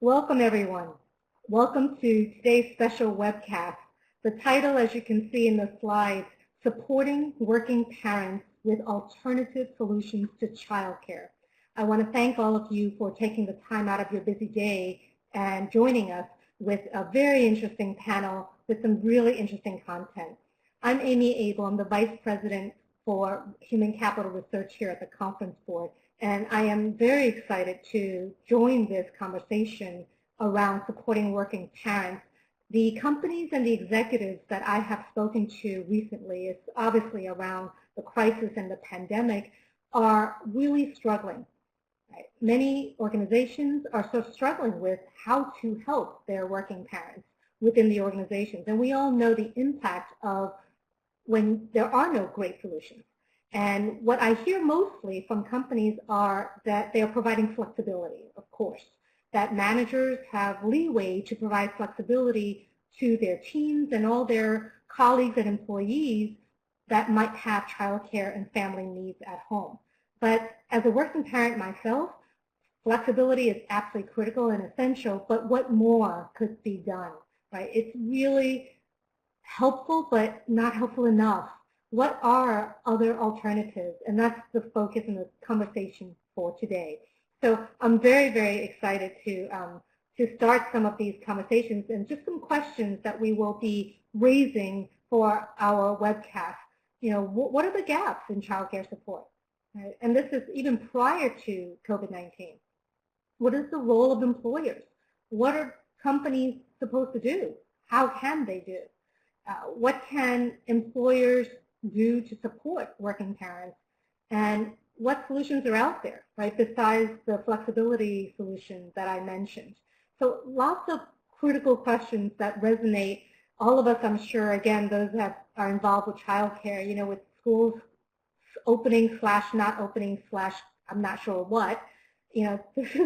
Welcome, everyone. Welcome to today's special webcast. The title, as you can see in the slides, Supporting Working Parents with Alternative Solutions to Childcare. I want to thank all of you for taking the time out of your busy day and joining us with a very interesting panel with some really interesting content. I'm Amy Abel. I'm the Vice President for Human Capital Research here at the Conference Board. And I am very excited to join this conversation around supporting working parents. The companies and the executives that I have spoken to recently, is obviously around the crisis and the pandemic, are really struggling. Right? Many organizations are so struggling with how to help their working parents within the organizations. And we all know the impact of when there are no great solutions. And what I hear mostly from companies are that they are providing flexibility, of course, that managers have leeway to provide flexibility to their teams and all their colleagues and employees that might have childcare and family needs at home. But as a working parent myself, flexibility is absolutely critical and essential, but what more could be done, right? It's really helpful, but not helpful enough. What are other alternatives? And that's the focus in the conversation for today. So I'm very, very excited to start some of these conversations and just some questions that we will be raising for our webcast. You know, what are the gaps in childcare support? Right? And this is even prior to COVID-19. What is the role of employers? What are companies supposed to do? How can they do? What can employers do to support working parents, and what solutions are out there, right, besides the flexibility solution that I mentioned. So lots of critical questions that resonate. All of us, I'm sure, again, those that are involved with childcare, you know, with schools opening / not opening / I'm not sure what, you know, this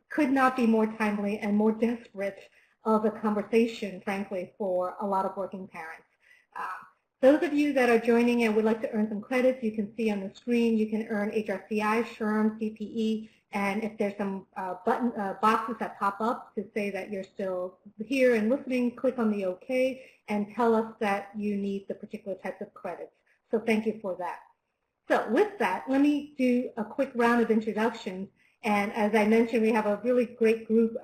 could not be more timely and more desperate of a conversation, frankly, for a lot of working parents. Those of you that are joining and would like to earn some credits, you can see on the screen, you can earn HRCI, SHRM, CPE, and if there's some boxes that pop up to say that you're still here and listening, click on the OK and tell us that you need the particular types of credits. So thank you for that. So with that, let me do a quick round of introductions. And as I mentioned, we have a really great group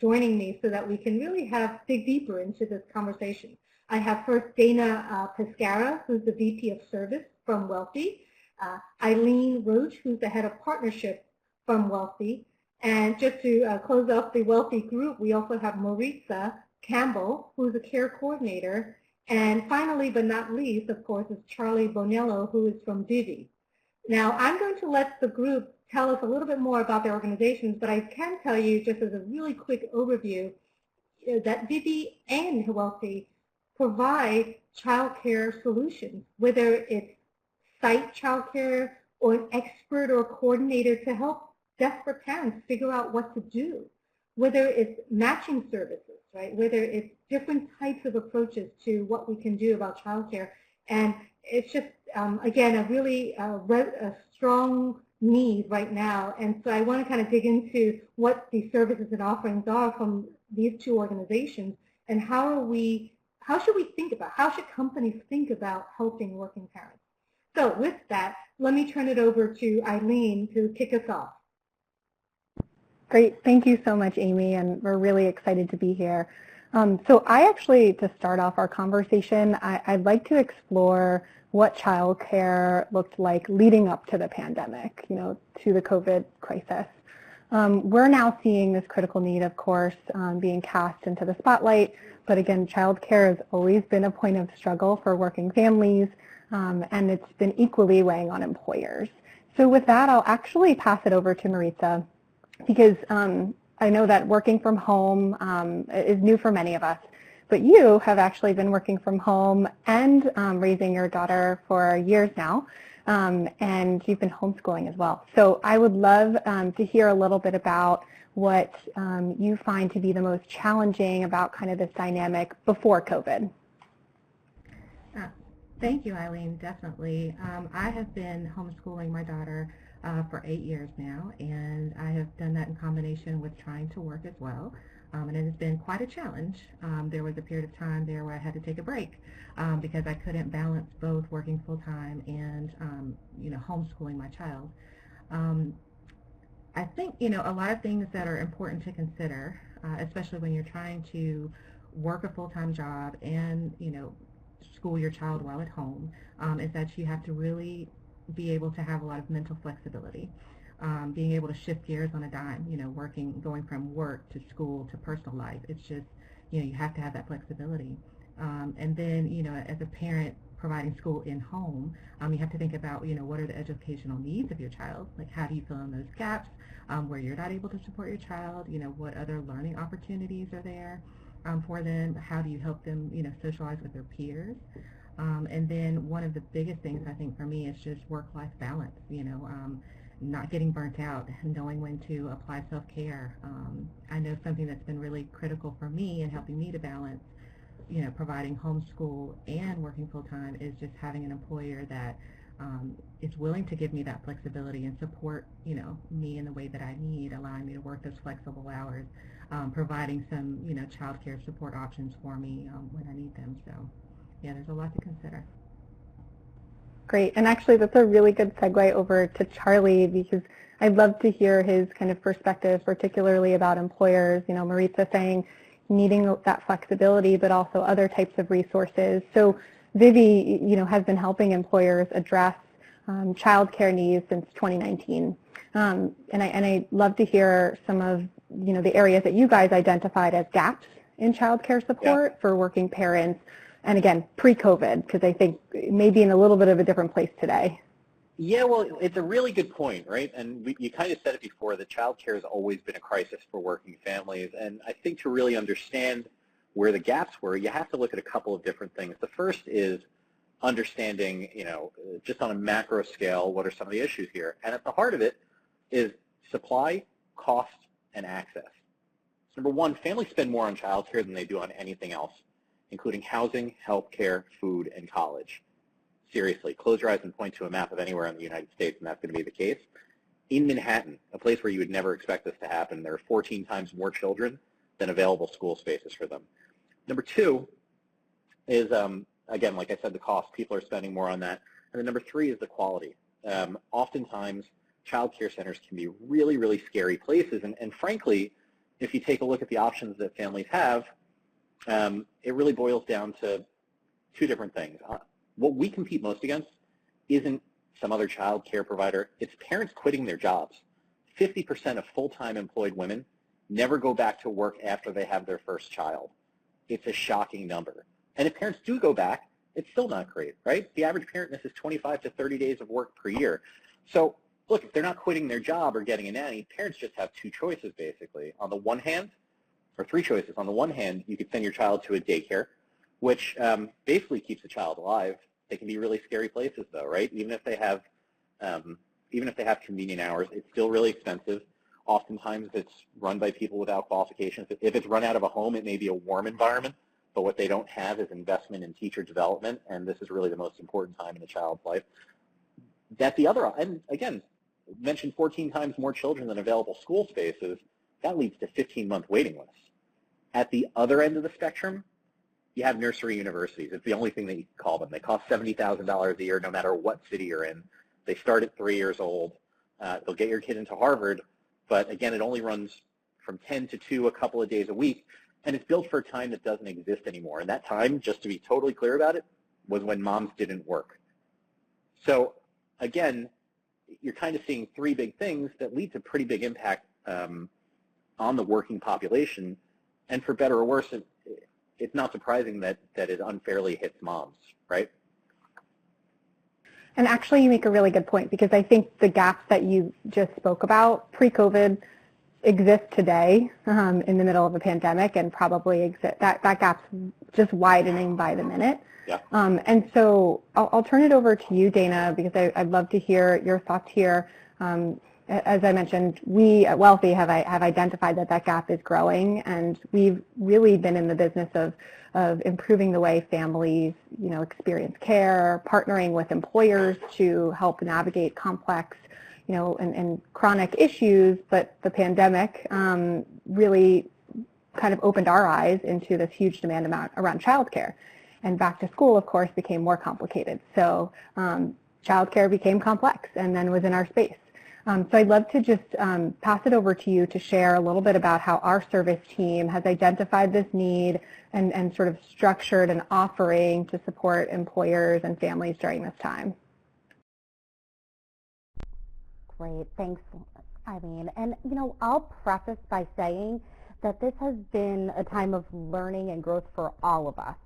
joining me so that we can really dig deeper into this conversation. I have first Dana Pescara, who's the VP of Service from Wealthy, Eileen Roach, who's the Head of Partnership from Wealthy, and just to close off the Wealthy group, we also have Maritza Campbell, who's a Care Coordinator, and finally, but not least, of course, is Charlie Bonello, who is from Vivi. Now, I'm going to let the group tell us a little bit more about their organizations, but I can tell you, just as a really quick overview, that Vivi and Wealthy provide childcare solutions, whether it's site childcare or an expert or coordinator to help desperate parents figure out what to do, whether it's matching services, right? Whether it's different types of approaches to what we can do about childcare. And it's just, again, a really a strong need right now. And so I want to kind of dig into what the services and offerings are from these two organizations and how should we think about, how should companies think about helping working parents? So with that, let me turn it over to Eileen to kick us off. Great. Thank you so much, Amy, and we're really excited to be here. So I actually, to start off our conversation, I'd like to explore what childcare looked like leading up to the pandemic, you know, to the COVID crisis. We're now seeing this critical need, of course, being cast into the spotlight. But again, childcare has always been a point of struggle for working families, and it's been equally weighing on employers. So with that, I'll actually pass it over to Maritza, because I know that working from home is new for many of us. But you have actually been working from home and raising your daughter for years now, and you've been homeschooling as well. So I would love to hear a little bit about what you find to be the most challenging about kind of this dynamic before COVID. Thank you, Eileen, definitely. I have been homeschooling my daughter for 8 years now, and I have done that in combination with trying to work as well. And it has been quite a challenge. There was a period of time there where I had to take a break because I couldn't balance both working full-time and homeschooling my child. I think a lot of things that are important to consider, especially when you're trying to work a full-time job and school your child while at home, is that you have to really be able to have a lot of mental flexibility. Being able to shift gears on a dime, going from work to school to personal life. It's just, you have to have that flexibility. And then, as a parent providing school in home, you have to think about, what are the educational needs of your child? Like, how do you fill in those gaps where you're not able to support your child? What other learning opportunities are there for them? How do you help them, socialize with their peers? And then one of the biggest things I think for me is just work-life balance, not getting burnt out, knowing when to apply self-care. I know something that's been really critical for me in helping me to balance, providing homeschool and working full-time is just having an employer that is willing to give me that flexibility and support, me in the way that I need, allowing me to work those flexible hours, providing some, child care support options for me when I need them. So, yeah, there's a lot to consider. Great, and actually that's a really good segue over to Charlie, because I'd love to hear his kind of perspective, particularly about employers. Maritza saying needing that flexibility, but also other types of resources. So Vivi, has been helping employers address childcare needs since 2019. And I'd love to hear some of, the areas that you guys identified as gaps in childcare support for working parents. And again, pre-COVID, because I think maybe in a little bit of a different place today. Yeah, well, it's a really good point, right? And you kind of said it before, that childcare has always been a crisis for working families. And I think to really understand where the gaps were, you have to look at a couple of different things. The first is understanding, just on a macro scale, what are some of the issues here? And at the heart of it is supply, cost, and access. So number one, families spend more on childcare than they do on anything else, including housing, healthcare, food, and college. Seriously, close your eyes and point to a map of anywhere in the United States, and that's going to be the case. In Manhattan, a place where you would never expect this to happen, there are 14 times more children than available school spaces for them. Number two is, again, like I said, the cost. People are spending more on that. And then number three is the quality. Oftentimes, child care centers can be really, really scary places. And frankly, if you take a look at the options that families have, it really boils down to two different things. What we compete most against isn't some other child care provider. It's parents quitting their jobs. 50% of full-time employed women never go back to work after they have their first child. It's a shocking number. And if parents do go back, it's still not great, right? The average parent misses 25 to 30 days of work per year. So look, if they're not quitting their job or getting a nanny, parents just have two choices, basically. On the one hand, or three choices. On the one hand, you could send your child to a daycare, which basically keeps the child alive. They can be really scary places, though, right? Even if they have convenient hours, it's still really expensive. Oftentimes, it's run by people without qualifications. If it's run out of a home, it may be a warm environment, but what they don't have is investment in teacher development, and this is really the most important time in a child's life. And again, mentioned 14 times more children than available school spaces. That leads to 15-month waiting lists. At the other end of the spectrum, you have nursery universities. It's the only thing that you can call them. They cost $70,000 a year no matter what city you're in. They start at 3 years old. They'll get your kid into Harvard, but again, it only runs from 10 to 2 a couple of days a week, and it's built for a time that doesn't exist anymore. And that time, just to be totally clear about it, was when moms didn't work. So again, you're kind of seeing three big things that lead to pretty big impact on the working population, and for better or worse, it's not surprising that it unfairly hits moms, right? And actually, you make a really good point, because I think the gaps that you just spoke about pre-COVID exist today in the middle of a pandemic, and probably exist. That gap's just widening by the minute. Yeah. And so I'll turn it over to you, Dana, because I'd love to hear your thoughts here. As I mentioned, we at Wealthy have identified that gap is growing, and we've really been in the business of improving the way families, experience care, partnering with employers to help navigate complex, and chronic issues, but the pandemic really kind of opened our eyes into this huge demand amount around childcare. And back to school, of course, became more complicated. So childcare became complex and then was in our space. So I'd love to just pass it over to you to share a little bit about how our service team has identified this need and sort of structured an offering to support employers and families during this time. Great, thanks, Eileen. And I'll preface by saying that this has been a time of learning and growth for all of us.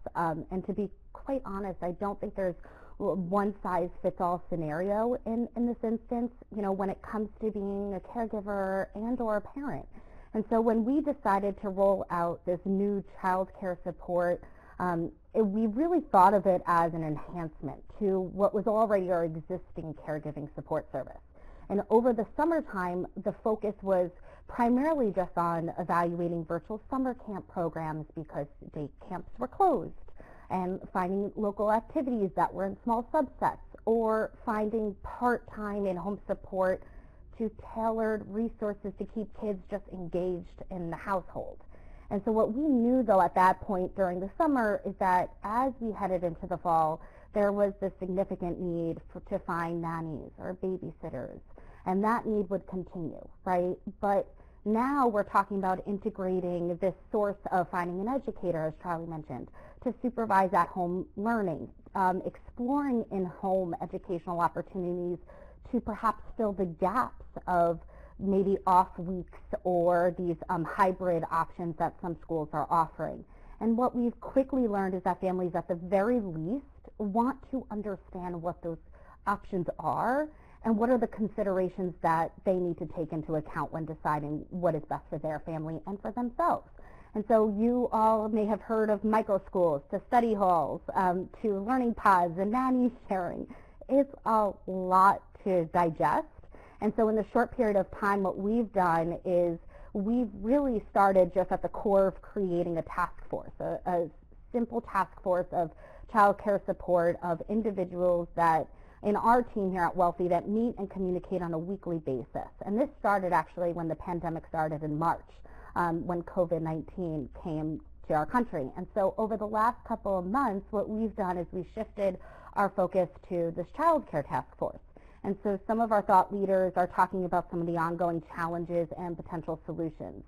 And to be quite honest, I don't think there's one-size-fits-all scenario in this instance, when it comes to being a caregiver and or a parent. And so when we decided to roll out this new child care support, we really thought of it as an enhancement to what was already our existing caregiving support service. And over the summertime, the focus was primarily just on evaluating virtual summer camp programs because day camps were closed, and finding local activities that were in small subsets, or finding part-time in-home support to tailored resources to keep kids just engaged in the household. And so what we knew, though, at that point during the summer is that as we headed into the fall, there was this significant need to find nannies or babysitters, and that need would continue, right? But now we're talking about integrating this source of finding an educator, as Charlie mentioned, to supervise at-home learning, exploring in-home educational opportunities to perhaps fill the gaps of maybe off weeks or these hybrid options that some schools are offering. And what we've quickly learned is that families at the very least want to understand what those options are and what are the considerations that they need to take into account when deciding what is best for their family and for themselves. And so you all may have heard of micro schools, to study halls, to learning pods and nanny sharing. It's a lot to digest. And so in the short period of time, what we've done is we've really started just at the core of creating a task force, a simple task force of child care support of individuals that in our team here at Wealthy that meet and communicate on a weekly basis. And this started actually when the pandemic started in March, when COVID-19 came to our country. And so over the last couple of months, what we've done is we shifted our focus to this child care task force. And so some of our thought leaders are talking about some of the ongoing challenges and potential solutions.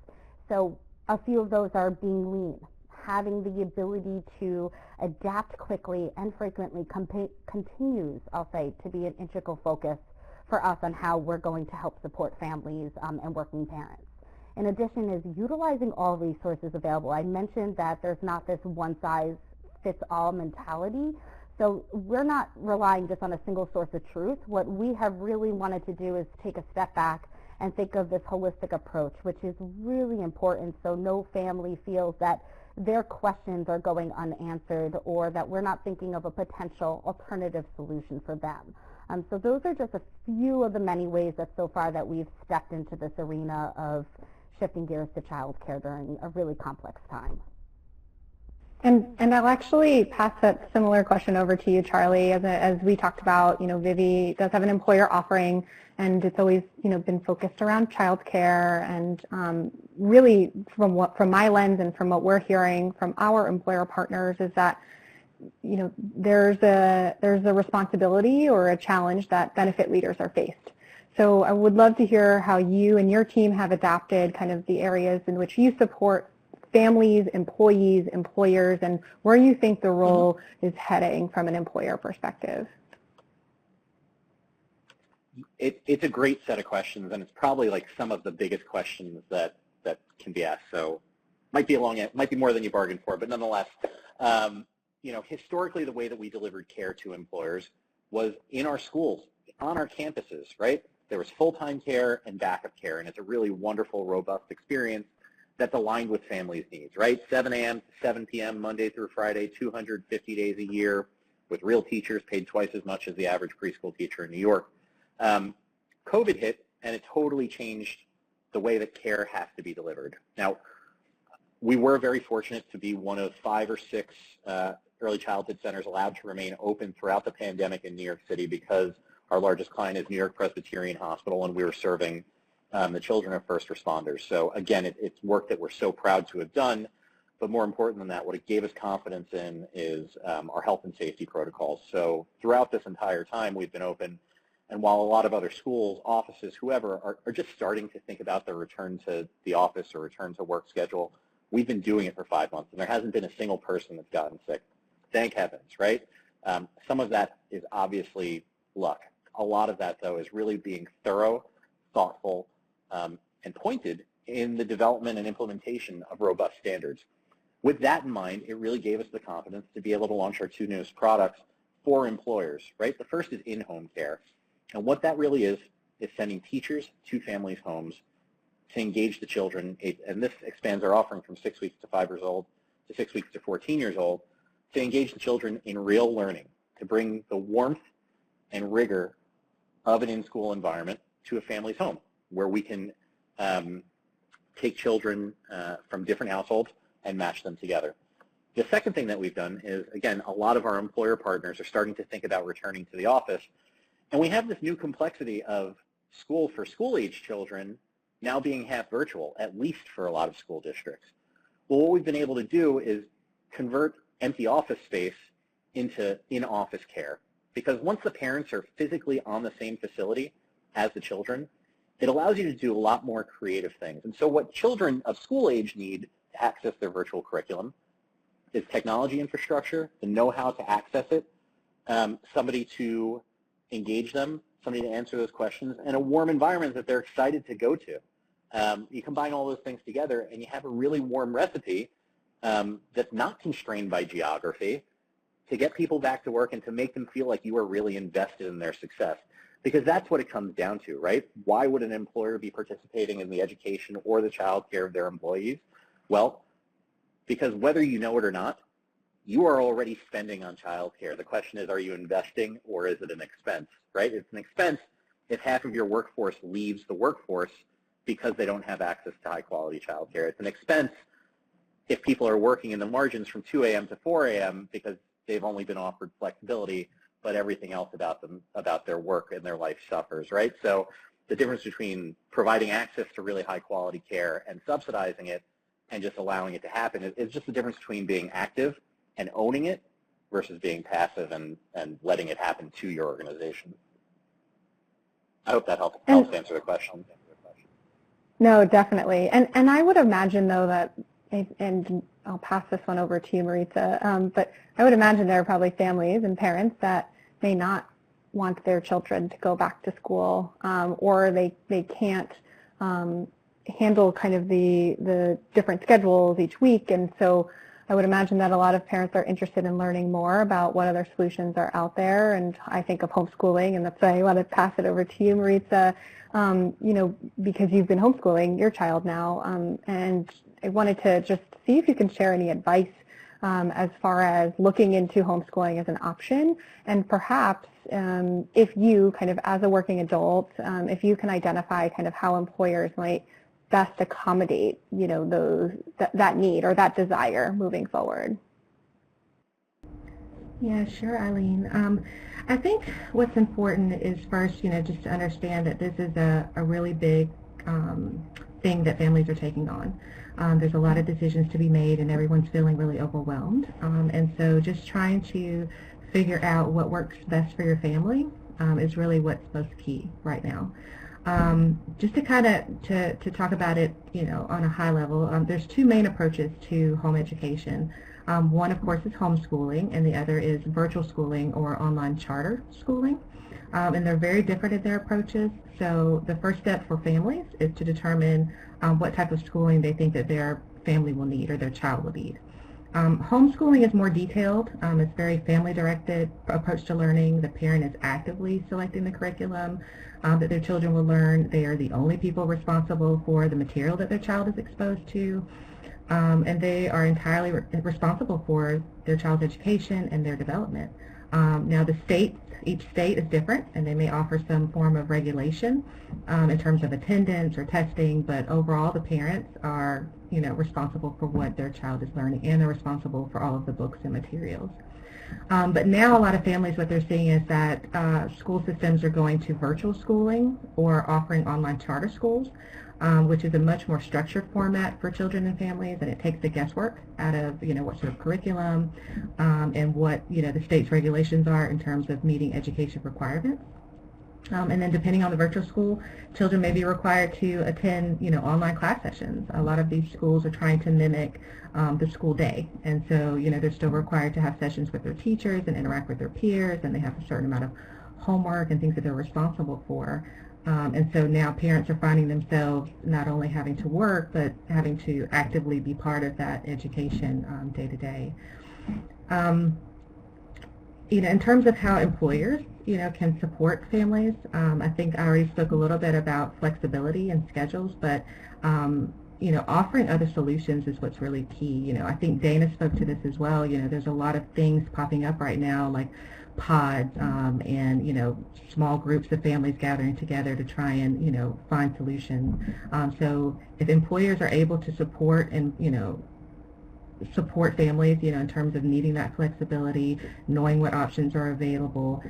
So a few of those are being lean, having the ability to adapt quickly and frequently continues, I'll say, to be an integral focus for us on how we're going to help support families and working parents. In addition is utilizing all resources available. I mentioned that there's not this one-size-fits-all mentality. So we're not relying just on a single source of truth. What we have really wanted to do is take a step back and think of this holistic approach, which is really important so no family feels that their questions are going unanswered or that we're not thinking of a potential alternative solution for them. So those are just a few of the many ways that so far that we've stepped into this arena of shifting gears to child care during a really complex time. And I'll actually pass that similar question over to you, Charlie. As we talked about, Vivi does have an employer offering, and it's always, been focused around childcare. And really, from my lens and from what we're hearing from our employer partners, is that, there's a responsibility or a challenge that benefit leaders are faced. So I would love to hear how you and your team have adapted kind of the areas in which you support families, employees, employers, and where you think the role is heading from an employer perspective. It's a great set of questions, and it's probably like some of the biggest questions that can be asked. So might be more than you bargained for, but nonetheless, historically the way that we delivered care to employers was in our schools, on our campuses, right? There was full-time care and backup care, and it's a really wonderful, robust experience that's aligned with families' needs, right? 7 a.m. to 7 p.m. Monday through Friday, 250 days a year, with real teachers paid twice as much as the average preschool teacher in New York. COVID hit, and it totally changed the way that care has to be delivered. Now, we were very fortunate to be one of 5 or 6 early childhood centers allowed to remain open throughout the pandemic in New York City because Our largest client is New York Presbyterian Hospital, and we were serving the children of first responders. So again, it's work that we're so proud to have done, but more important than that, what it gave us confidence in is our health and safety protocols. So throughout this entire time, we've been open, and while a lot of other schools, offices, whoever, are just starting to think about their return to the office or return to work schedule, we've been doing it for 5 months, and there hasn't been a single person that's gotten sick. Thank heavens, right? Some of that is obviously luck. A lot of that, though, is really being thorough, thoughtful, and pointed in the development and implementation of robust standards. With that in mind, it really gave us the confidence to be able to launch our 2 newest products for employers, right? The first is in-home care. And what that really is sending teachers to families' homes to engage the children, and this expands our offering from 6 weeks to 5 years old to 6 weeks to 14 years old, to engage the children in real learning, to bring the warmth and rigor of an in-school environment to a family's home, where we can take children from different households and match them together. The second thing that we've done is, again, a lot of our employer partners are starting to think about returning to the office, and we have this new complexity of school for school-age children now being half virtual, at least for a lot of school districts. Well, what we've been able to do is convert empty office space into in-office care, because once the parents are physically on the same facility as the children, it allows you to do a lot more creative things. And so what children of school age need to access their virtual curriculum is technology infrastructure, the know-how to access it, somebody to engage them, somebody to answer those questions, and a warm environment that they're excited to go to. You combine all those things together and you have a really warm recipe that's not constrained by geography to get people back to work and to make them feel like you are really invested in their success. Because that's what it comes down to, right? Why would an employer be participating in the education or the child care of their employees? Well, because whether you know it or not, you are already spending on child care. The question is, are you investing or is it an expense, right? It's an expense if half of your workforce leaves the workforce because they don't have access to high-quality child care. It's an expense if people are working in the margins from 2 a.m. to 4 a.m. because they've only been offered flexibility, but everything else about their work and their life suffers, right? So the difference between providing access to really high-quality care and subsidizing it and just allowing it to happen is just the difference between being active and owning it versus being passive and letting it happen to your organization. I hope that helps answer the question. No, definitely. And I would imagine, though, that, and I'll pass this one over to you, Maritza, but I would imagine there are probably families and parents that may not want their children to go back to school, or they can't handle kind of the different schedules each week. And so I would imagine that a lot of parents are interested in learning more about what other solutions are out there. And I think of homeschooling, and that's why I want to pass it over to you, Maritza, because you've been homeschooling your child now. And I wanted to just see if you can share any advice as far as looking into homeschooling as an option, and perhaps if you kind of, as a working adult, if you can identify kind of how employers might best accommodate, that need or that desire moving forward. Yeah, sure, Eileen. I think what's important is first, just to understand that this is a really big thing that families are taking on. There's a lot of decisions to be made and everyone's feeling really overwhelmed. And so just trying to figure out what works best for your family is really what's most key right now. Just to kind of to talk about it, on a high level, there's 2 main approaches to home education. One, of course, is homeschooling, and the other is virtual schooling or online charter schooling. And they're very different in their approaches. So the first step for families is to determine what type of schooling they think that their family will need or their child will need. Homeschooling is more detailed. It's very family-directed approach to learning. The parent is actively selecting the curriculum that their children will learn. They are the only people responsible for the material that their child is exposed to. And they are entirely responsible for their child's education and their development. Now each state is different, and they may offer some form of regulation in terms of attendance or testing, but overall the parents are responsible for what their child is learning, and they're responsible for all of the books and materials. But now a lot of families, what they're seeing is that school systems are going to virtual schooling or offering online charter schools, which is a much more structured format for children and families, and it takes the guesswork out of what sort of curriculum and what the state's regulations are in terms of meeting education requirements. And then depending on the virtual school, children may be required to attend, online class sessions. A lot of these schools are trying to mimic the school day. And so, they're still required to have sessions with their teachers and interact with their peers, and they have a certain amount of homework and things that they're responsible for. And so now parents are finding themselves not only having to work, but having to actively be part of that education day to day. In terms of how employers, can support families, I think I already spoke a little bit about flexibility and schedules, but, offering other solutions is what's really key. I think Dana spoke to this as well. There's a lot of things popping up right now, like pods and, small groups of families gathering together to try and, find solutions. So if employers are able to support and, support families, in terms of needing that flexibility, knowing what options are available,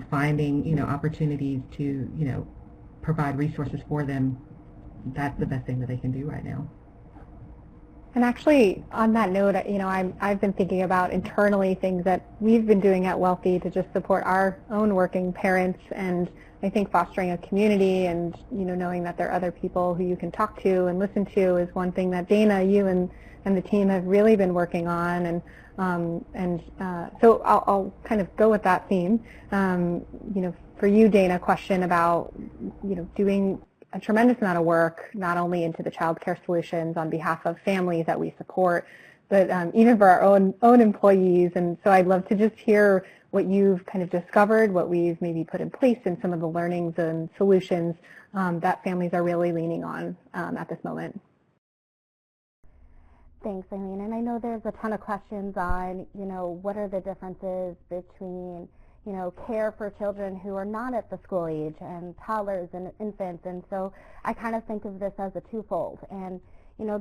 finding, opportunities to, provide resources for them, that's the best thing that they can do right now. And actually, on that note, I've been thinking about internally things that we've been doing at Wealthy to just support our own working parents, and I think fostering a community and, knowing that there are other people who you can talk to and listen to is one thing that Dana, you and the team have really been working on. And so I'll kind of go with that theme. For you, Dana, question about, doing a tremendous amount of work, not only into the child care solutions on behalf of families that we support, but even for our own employees. And so I'd love to just hear what you've kind of discovered, what we've maybe put in place, and some of the learnings and solutions that families are really leaning on at this moment. Thanks, Eileen. And I know there's a ton of questions on, what are the differences between care for children who are not at the school age and toddlers and infants. And so I kind of think of this as a twofold. And,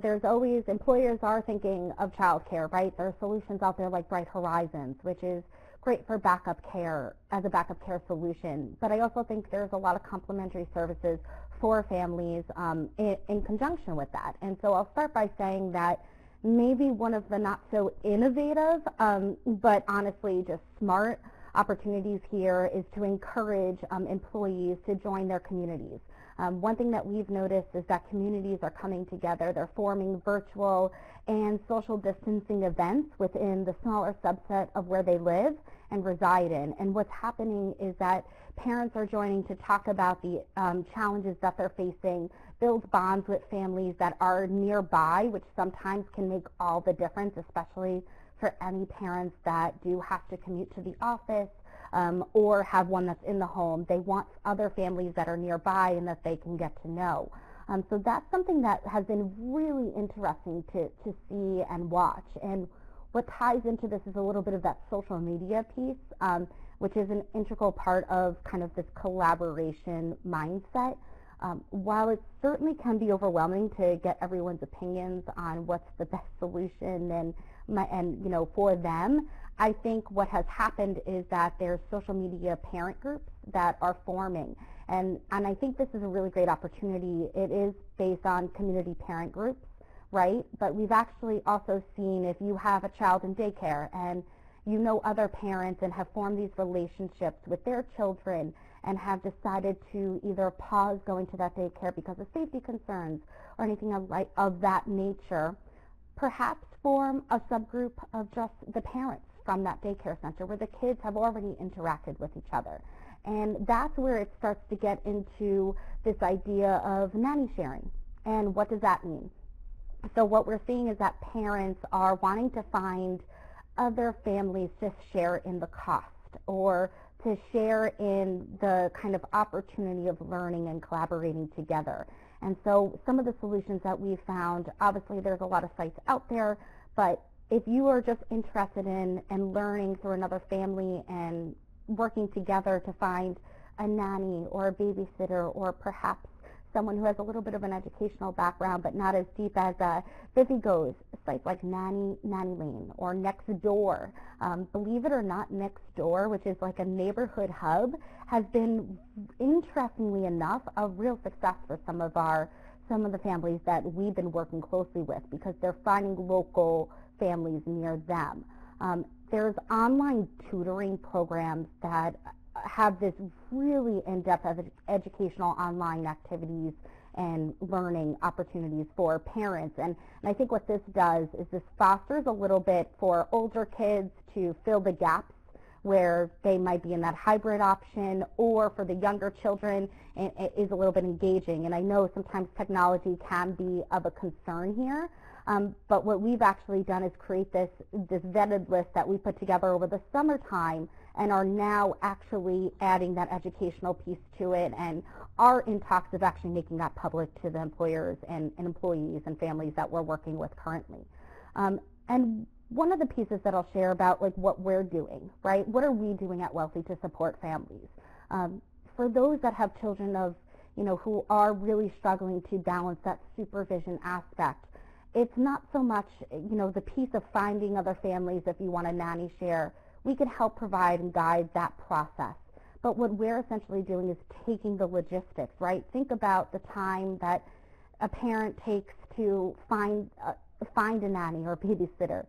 there's always, employers are thinking of childcare, right? There are solutions out there like Bright Horizons, which is great for backup care, as a backup care solution. But I also think there's a lot of complementary services for families in conjunction with that. And so I'll start by saying that maybe one of the not so innovative, but honestly just smart opportunities here is to encourage employees to join their communities. One thing that we've noticed is that communities are coming together. They're forming virtual and social distancing events within the smaller subset of where they live and reside in. And what's happening is that parents are joining to talk about the challenges that they're facing, build bonds with families that are nearby, which sometimes can make all the difference, especially for any parents that do have to commute to the office or have one that's in the home. They want other families that are nearby and that they can get to know. So that's something that has been really interesting to see and watch. And what ties into this is a little bit of that social media piece, which is an integral part of kind of this collaboration mindset. While it certainly can be overwhelming to get everyone's opinions on what's the best solution and for them, I think what has happened is that there's social media parent groups that are forming, and I think this is a really great opportunity. It is based on community parent groups, right? But we've actually also seen, if you have a child in daycare and you know other parents and have formed these relationships with their children and have decided to either pause going to that daycare because of safety concerns or anything of that nature, perhaps form a subgroup of just the parents from that daycare center where the kids have already interacted with each other. And that's where it starts to get into this idea of nanny sharing. And what does that mean? So what we're seeing is that parents are wanting to find other families to share in the cost or to share in the kind of opportunity of learning and collaborating together. And so some of the solutions that we found, obviously there's a lot of sites out there, but if you are just interested in and learning through another family and working together to find a nanny or a babysitter or perhaps someone who has a little bit of an educational background but not as deep as Vivi goes, sites like Nanny Lane or Nextdoor. Believe it or not, Nextdoor, which is like a neighborhood hub, has been, interestingly enough, a real success for some of the families that we've been working closely with, because they're finding local families near them. There's online tutoring programs that have this really in-depth educational online activities and learning opportunities for parents. And I think what this does is this fosters a little bit for older kids to fill the gaps where they might be in that hybrid option, or for the younger children, it is a little bit engaging. And I know sometimes technology can be of a concern here, but what we've actually done is create this vetted list that we put together over the summertime, and are now actually adding that educational piece to it, and are in talks of actually making that public to the employers and employees and families that we're working with currently. And one of the pieces that I'll share about like what we're doing, right? What are we doing at Wealthy to support families? For those that have children of, who are really struggling to balance that supervision aspect, it's not so much, the piece of finding other families if you want a nanny share. We can help provide and guide that process. But what we're essentially doing is taking the logistics, right? Think about the time that a parent takes to find a nanny or a babysitter.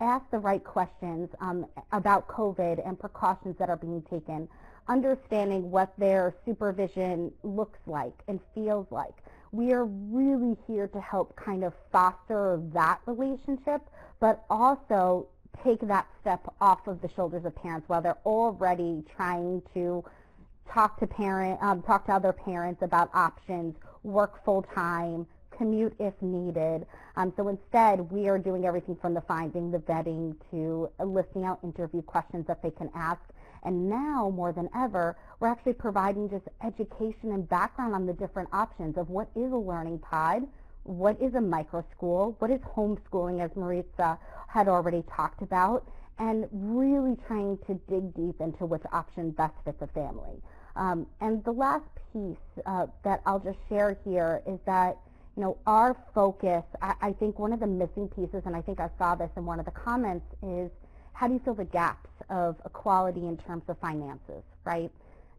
Ask the right questions about COVID and precautions that are being taken, understanding what their supervision looks like and feels like. We are really here to help kind of foster that relationship, but also take that step off of the shoulders of parents while they're already trying to talk to other parents about options, work full time, commute if needed. So instead, we are doing everything from the finding, the vetting, to listing out interview questions that they can ask. And now, more than ever, we're actually providing just education and background on the different options of what is a learning pod, what is a micro school, what is homeschooling, as Maritza had already talked about, and really trying to dig deep into which option best fits a family. And the last piece that I'll just share here is that our focus, I think one of the missing pieces, and I think I saw this in one of the comments, is how do you fill the gaps of equality in terms of finances, right?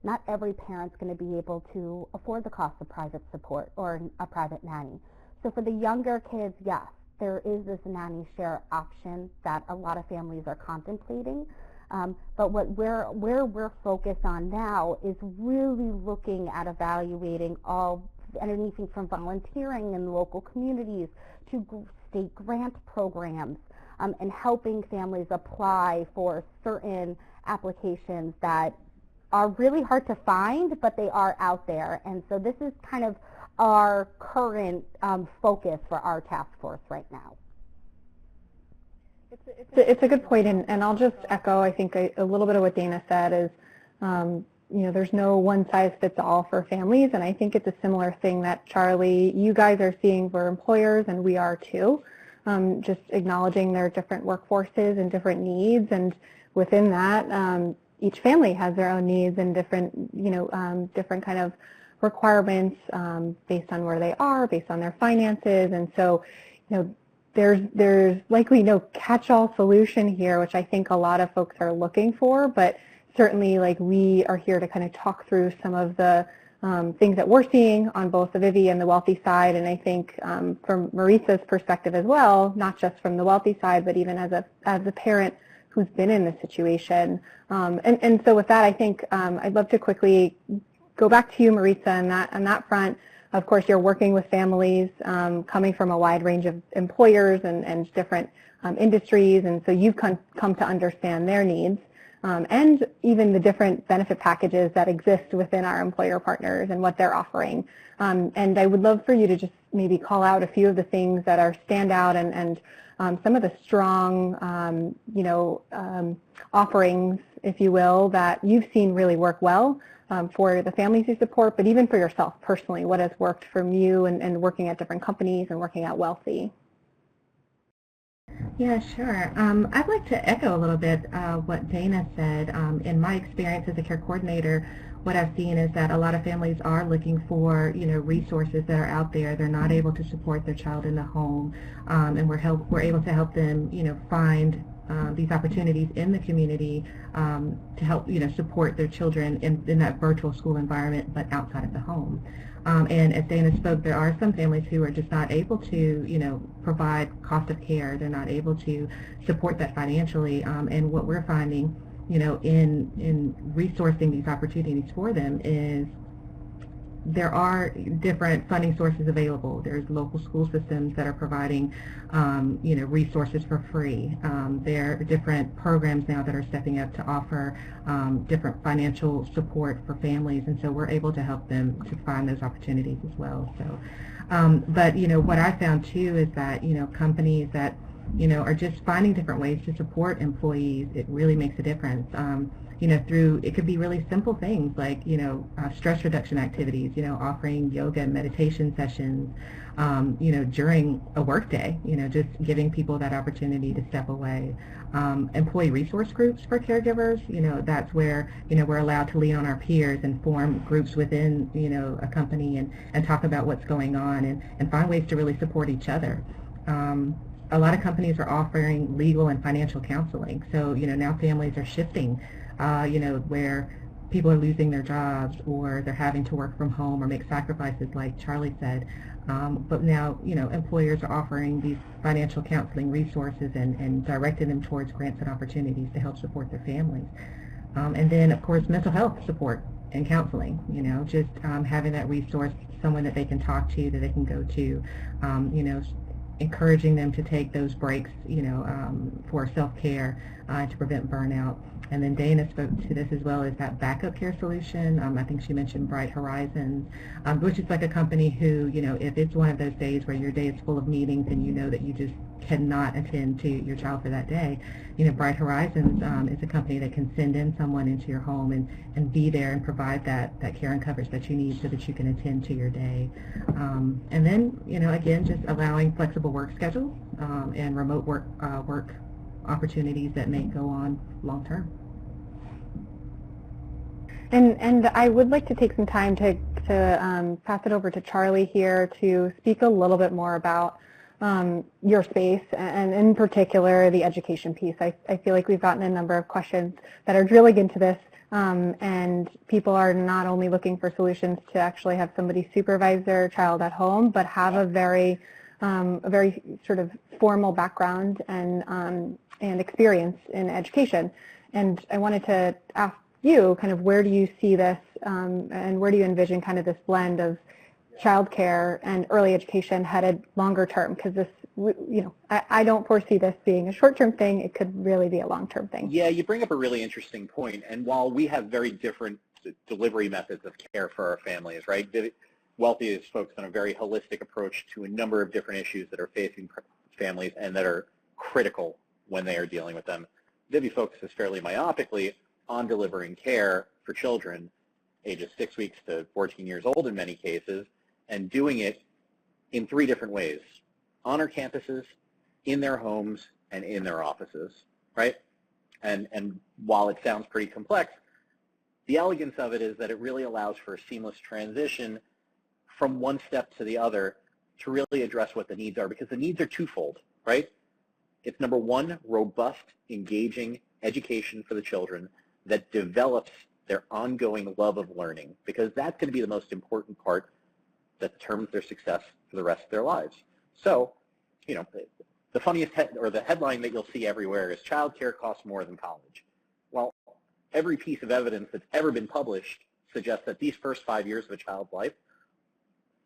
Not every parent's going to be able to afford the cost of private support or a private nanny. So for the younger kids, yes, there is this nanny share option that a lot of families are contemplating. But where we're focused on now is really looking at evaluating anything from volunteering in local communities to state grant programs, and helping families apply for certain applications that are really hard to find, but they are out there. And so this is kind of our current focus for our task force right now. It's a good point, and I'll just echo, I think, a little bit of what Dana said is, there's no one size fits all for families, and I think it's a similar thing that, Charlie, you guys are seeing for employers, and we are too, just acknowledging their different workforces and different needs, and within that, each family has their own needs and different, different kind of requirements based on where they are, based on their finances, and so, there's likely no catch-all solution here, which I think a lot of folks are looking for, but certainly, we are here to kind of talk through some of the things that we're seeing on both the Vivi and the Wealthy side, and I think from Maritza's perspective as well, not just from the Wealthy side, but even as a parent who's been in this situation. And so with that, I think I'd love to quickly go back to you, Maritza, on that front. Of course, you're working with families coming from a wide range of employers and different industries, and so you've come to understand their needs. And even the different benefit packages that exist within our employer partners and what they're offering. And I would love for you to just maybe call out a few of the things that are standout and some of the strong, offerings, if you will, that you've seen really work well for the families you support, but even for yourself personally, what has worked from you and working at different companies and working at Wealthy. Yeah, sure. I'd like to echo a little bit what Dana said. In my experience as a care coordinator, what I've seen is that a lot of families are looking for, resources that are out there. They're not able to support their child in the home, and we're able to help them, find these opportunities in the community to help, support their children in that virtual school environment, but outside of the home. And as Dana spoke, there are some families who are just not able to, provide cost of care. They're not able to support that financially. And what we're finding, in resourcing these opportunities for them is there are different funding sources available. There's local school systems that are providing, resources for free. There are different programs now that are stepping up to offer different financial support for families, and so we're able to help them to find those opportunities as well. So, but what I found too is that companies that are just finding different ways to support employees, it really makes a difference. Through, it could be really simple things like, stress reduction activities, offering yoga and meditation sessions, during a workday, just giving people that opportunity to step away. Employee resource groups for caregivers, that's where, we're allowed to lean on our peers and form groups within, a company and talk about what's going on and find ways to really support each other. A lot of companies are offering legal and financial counseling. So, now families are shifting, where people are losing their jobs or they're having to work from home or make sacrifices like Charlie said. But now, employers are offering these financial counseling resources and directing them towards grants and opportunities to help support their families. And then, of course, mental health support and counseling, just having that resource, someone that they can talk to, that they can go to, encouraging them to take those breaks, for self-care to prevent burnout. And then Dana spoke to this as well as that backup care solution. I think she mentioned Bright Horizons, which is like a company who, if it's one of those days where your day is full of meetings and you know that you just cannot attend to your child for that day, Bright Horizons is a company that can send in someone into your home and be there and provide that care and coverage that you need so that you can attend to your day. And then, again, just allowing flexible work schedules and remote work opportunities that may go on long term. And I would like to take some time to pass it over to Charlie here to speak a little bit more about your space and in particular the education piece. I feel like we've gotten a number of questions that are drilling into this, and people are not only looking for solutions to actually have somebody supervise their child at home, but have a very sort of formal background and experience in education. And I wanted to ask you kind of where do you see this and where do you envision kind of this blend of childcare and early education headed longer term? Because this, I don't foresee this being a short-term thing. It could really be a long-term thing. Yeah, you bring up a really interesting point. And while we have very different delivery methods of care for our families, right? Wealthy is focused on a very holistic approach to a number of different issues that are facing families and that are critical when they are dealing with them. Vivi focuses fairly myopically on delivering care for children ages 6 weeks to 14 years old in many cases, and doing it in 3 different ways: on our campuses, in their homes, and in their offices, right? And while it sounds pretty complex, the elegance of it is that it really allows for a seamless transition from one step to the other to really address what the needs are, because the needs are twofold, right? It's number one, robust, engaging education for the children that develops their ongoing love of learning, because that's going to be the most important part that determines their success for the rest of their lives. So, the funniest the headline that you'll see everywhere is childcare costs more than college. Well, every piece of evidence that's ever been published suggests that these first 5 years of a child's life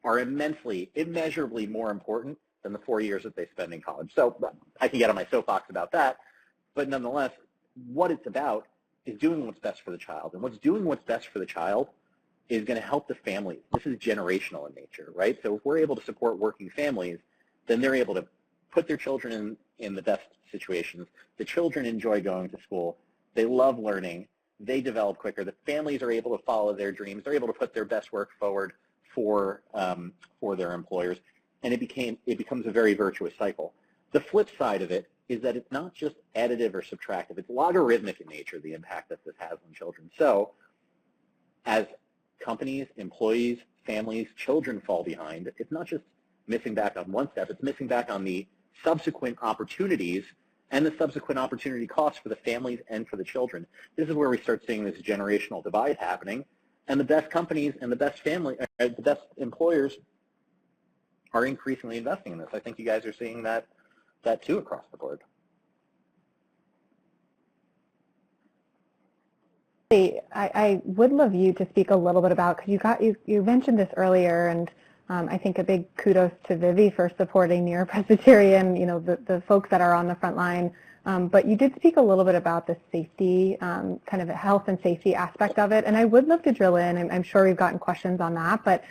are immeasurably more important than the 4 years that they spend in college. So I can get on my soapbox about that, but nonetheless, what it's about is doing what's best for the child. And what's doing what's best for the child is going to help the family. This is generational in nature, right? So if we're able to support working families, then they're able to put their children in the best situations. The children enjoy going to school. They love learning. They develop quicker. The families are able to follow their dreams. They're able to put their best work forward for their employers. And it becomes a very virtuous cycle. The flip side of it is that it's not just additive or subtractive. It's logarithmic in nature, the impact that this has on children. So as companies, employees, families, children fall behind, it's not just missing back on one step, it's missing back on the subsequent opportunities and the subsequent opportunity costs for the families and for the children. This is where we start seeing this generational divide happening, and the best companies and the best the best employers are increasingly investing in this. I think you guys are seeing that too across the board. I would love you to speak a little bit about, because you mentioned this earlier, and I think a big kudos to Vivi for supporting New York Presbyterian, the folks that are on the front line. But you did speak a little bit about the safety, kind of the health and safety aspect of it, and I would love to drill in. I'm sure we've gotten questions on that, but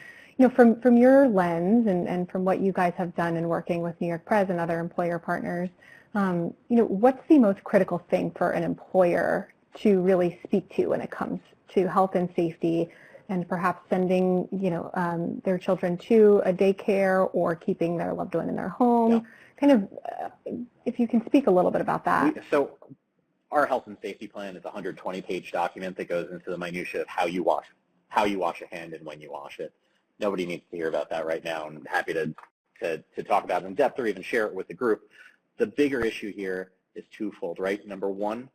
from your lens and from what you guys have done in working with New York Pres and other employer partners, what's the most critical thing for an employer to really speak to when it comes to health and safety, and perhaps sending their children to a daycare or keeping their loved one in their home? Yeah. Kind of, if you can speak a little bit about that. So our health and safety plan is a 120-page document that goes into the minutia of how you wash a hand and when you wash it. Nobody needs to hear about that right now. I'm happy to talk about it in depth or even share it with the group. The bigger issue here is twofold, right? Number one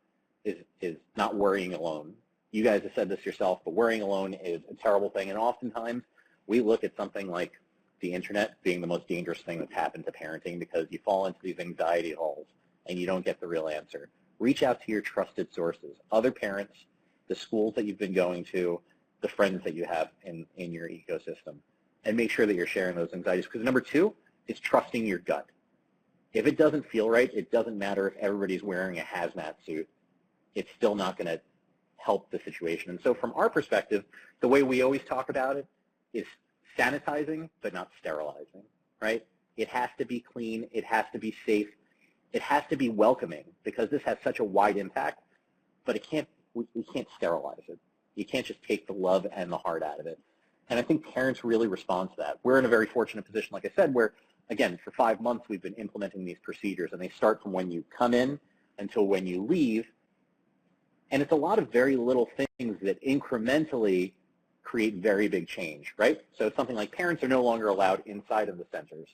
is not worrying alone. You guys have said this yourself, but worrying alone is a terrible thing, and oftentimes we look at something like the internet being the most dangerous thing that's happened to parenting, because you fall into these anxiety holes and you don't get the real answer. Reach out to your trusted sources, other parents, the schools that you've been going to, the friends that you have in your ecosystem, and make sure that you're sharing those anxieties. Because number two is trusting your gut. If it doesn't feel right, it doesn't matter if everybody's wearing a hazmat suit. It's still not going to help the situation. And so from our perspective, the way we always talk about it is sanitizing but not sterilizing, right? It has to be clean. It has to be safe. It has to be welcoming, because this has such a wide impact, but we can't sterilize it. You can't just take the love and the heart out of it. And I think parents really respond to that. We're in a very fortunate position, like I said, where, again, for 5 months we've been implementing these procedures, and they start from when you come in until when you leave. And it's a lot of very little things that incrementally create very big change, right? So something like parents are no longer allowed inside of the centers.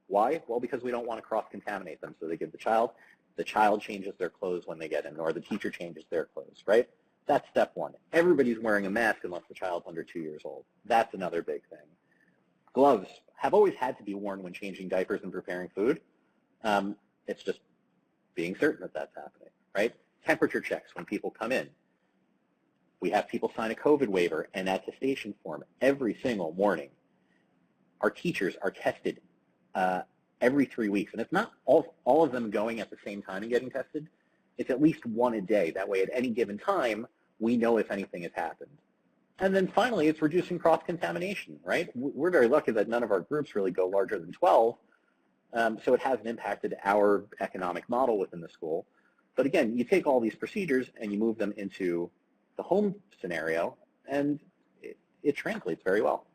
Why? Well, because we don't want to cross-contaminate them. So they give the child changes their clothes when they get in, or the teacher changes their clothes, right? That's step one. Everybody's wearing a mask unless the child's under 2 years old. That's another big thing. Gloves have always had to be worn when changing diapers and preparing food. It's just being certain that that's happening, right? Temperature checks when people come in. We have people sign a COVID waiver and attestation form every single morning. Our teachers are tested every 3 weeks, and it's not all of them going at the same time and getting tested. It's at least one a day. That way, at any given time, we know if anything has happened. And then finally, it's reducing cross-contamination, right? We're very lucky that none of our groups really go larger than 12, so it hasn't impacted our economic model within the school. But again, you take all these procedures and you move them into the home scenario, and it translates very well.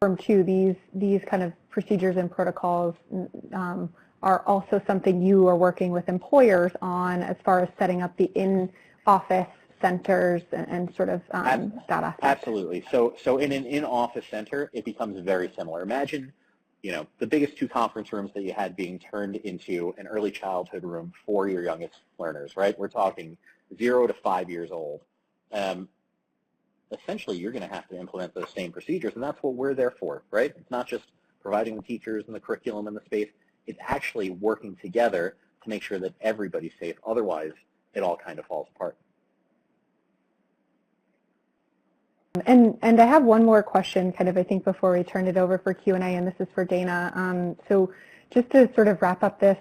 To these kind of procedures and protocols are also something you are working with employers on, as far as setting up the in-office centers and sort of that aspect. Absolutely. So in an in-office center, it becomes very similar. Imagine, the biggest 2 conference rooms that you had being turned into an early childhood room for your youngest learners, right? We're talking 0 to 5 years old. Essentially, you're going to have to implement those same procedures, and that's what we're there for, right? It's not just providing the teachers and the curriculum and the space. It's actually working together to make sure that everybody's safe. Otherwise, it all kind of falls apart. And I have one more question, kind of, I think, before we turn it over for Q&A, and this is for Dana. So just to sort of wrap up this,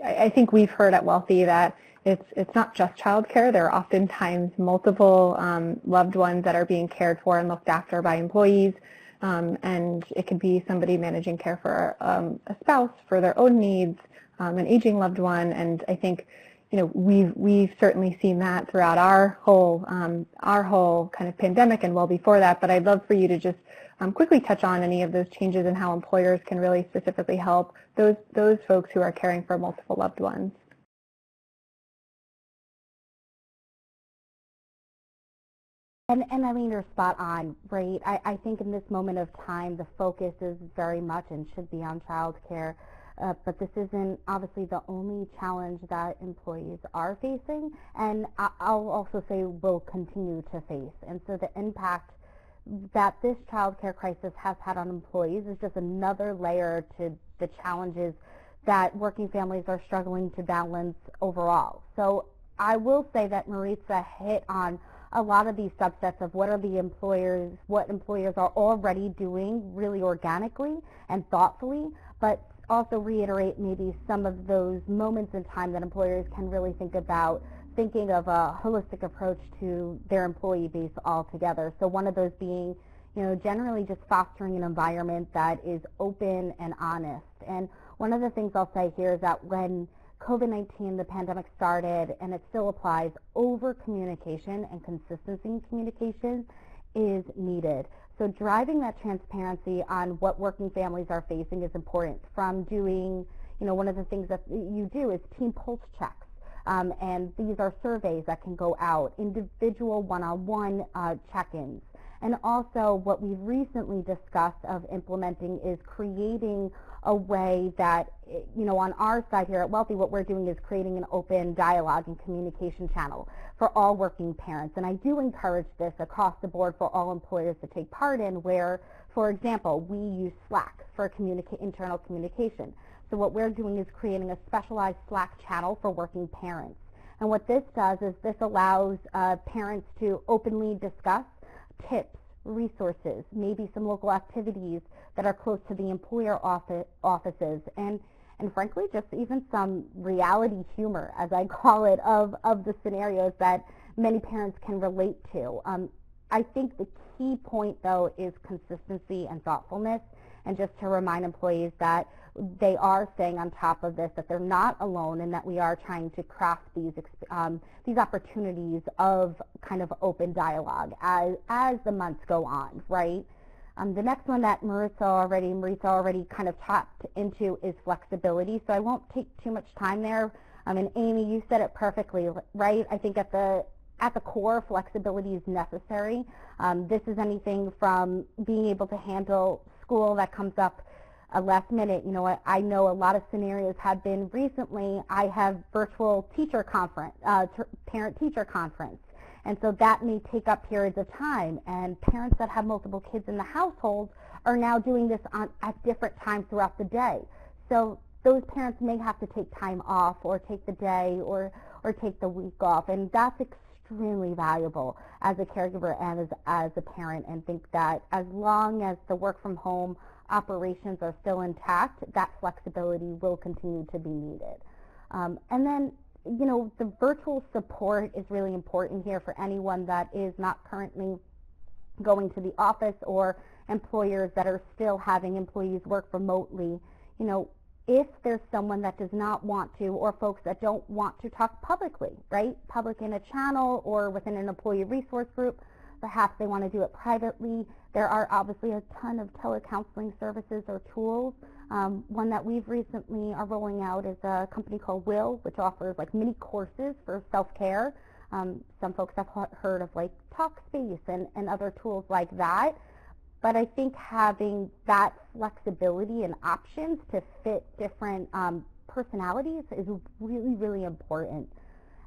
I think we've heard at Wealthy that it's not just childcare. There are oftentimes multiple loved ones that are being cared for and looked after by employees, and it could be somebody managing care for a spouse, for their own needs, an aging loved one, and I think we've certainly seen that throughout our whole kind of pandemic and well before that. But I'd love for you to just quickly touch on any of those changes and how employers can really specifically help those folks who are caring for multiple loved ones. And I mean, you're spot on, right? I think in this moment of time, the focus is very much and should be on childcare. But this isn't obviously the only challenge that employees are facing, and I'll also say will continue to face. And so the impact that this childcare crisis has had on employees is just another layer to the challenges that working families are struggling to balance overall. So I will say that Maritza hit on a lot of these subsets of what employers are already doing really organically and thoughtfully, but also reiterate maybe some of those moments in time that employers can really think about thinking of a holistic approach to their employee base altogether. So one of those being, generally just fostering an environment that is open and honest. And one of the things I'll say here is that when COVID-19, the pandemic started, and it still applies, over-communication and consistency in communication is needed. So driving that transparency on what working families are facing is important. From doing, one of the things that you do is team pulse checks. And these are surveys that can go out, individual one-on-one check-ins. And also what we've recently discussed of implementing is creating a way that, on our side here at Wealthy, what we're doing is creating an open dialogue and communication channel for all working parents. And I do encourage this across the board for all employers to take part in where, for example, we use Slack for internal communication. So what we're doing is creating a specialized Slack channel for working parents. And what this does is this allows parents to openly discuss tips, resources, maybe some local activities that are close to the employer offices, and frankly, just even some reality humor, as I call it, of the scenarios that many parents can relate to. I think the key point, though, is consistency and thoughtfulness, and just to remind employees that they are staying on top of this, that they're not alone, and that we are trying to craft these opportunities of kind of open dialogue as the months go on, right? The next one that Maritza already kind of tapped into is flexibility, so I won't take too much time there. And Amy, you said it perfectly, right? I think at the core, flexibility is necessary. This is anything from being able to handle school that comes up last minute. I know a lot of scenarios have been recently. I have virtual teacher conference, parent-teacher conference. And so that may take up periods of time. And parents that have multiple kids in the household are now doing this at different times throughout the day. So those parents may have to take time off or take the day or take the week off. And that's extremely valuable as a caregiver and as a parent. And think that as long as the work from home operations are still intact, that flexibility will continue to be needed. And then, the virtual support is really important here for anyone that is not currently going to the office or employers that are still having employees work remotely. If there's someone that does not want to, or folks that don't want to talk publicly, right? Public in a channel or within an employee resource group, perhaps they want to do it privately. There are obviously a ton of telecounseling services or tools. One that we've recently are rolling out is a company called Will, which offers like mini courses for self-care. Some folks have heard of like Talkspace and other tools like that. But I think having that flexibility and options to fit different personalities is really, really important.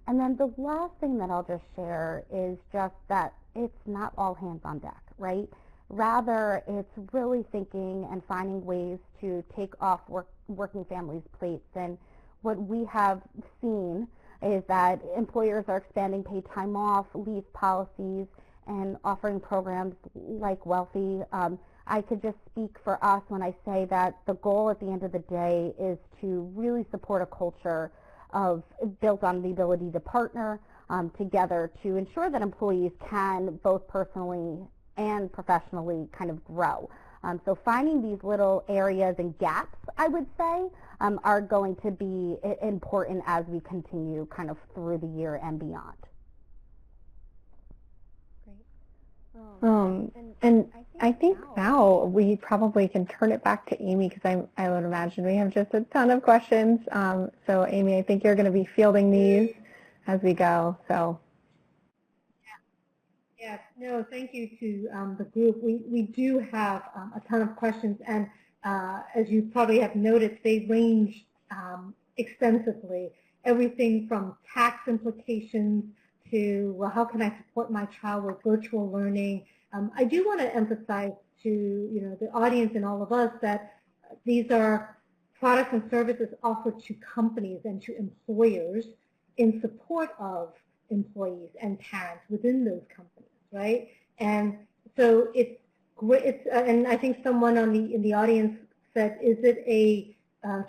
And then the last thing that I'll just share is just that it's not all hands on deck, right? Rather, it's really thinking and finding ways to take off working families' plates. And what we have seen is that employers are expanding paid time off, leave policies, and offering programs like Wealthy. I could just speak for us when I say that the goal at the end of the day is to really support a culture built on the ability to partner together to ensure that employees can both personally and professionally kind of grow. So finding these little areas and gaps, I would say, are going to be important as we continue kind of through the year and beyond. And I think now we probably can turn it back to Amy, because I would imagine we have just a ton of questions. So Amy, I think you're going to be fielding these as we go. So. Yes, no, thank you to the group. We do have a ton of questions, and as you probably have noticed, they range extensively. Everything from tax implications to, well, how can I support my child with virtual learning? I do want to emphasize to the audience and all of us that these are products and services offered to companies and to employers in support of employees and parents within those companies, right? And so it's great. And I think someone in the audience said, is it a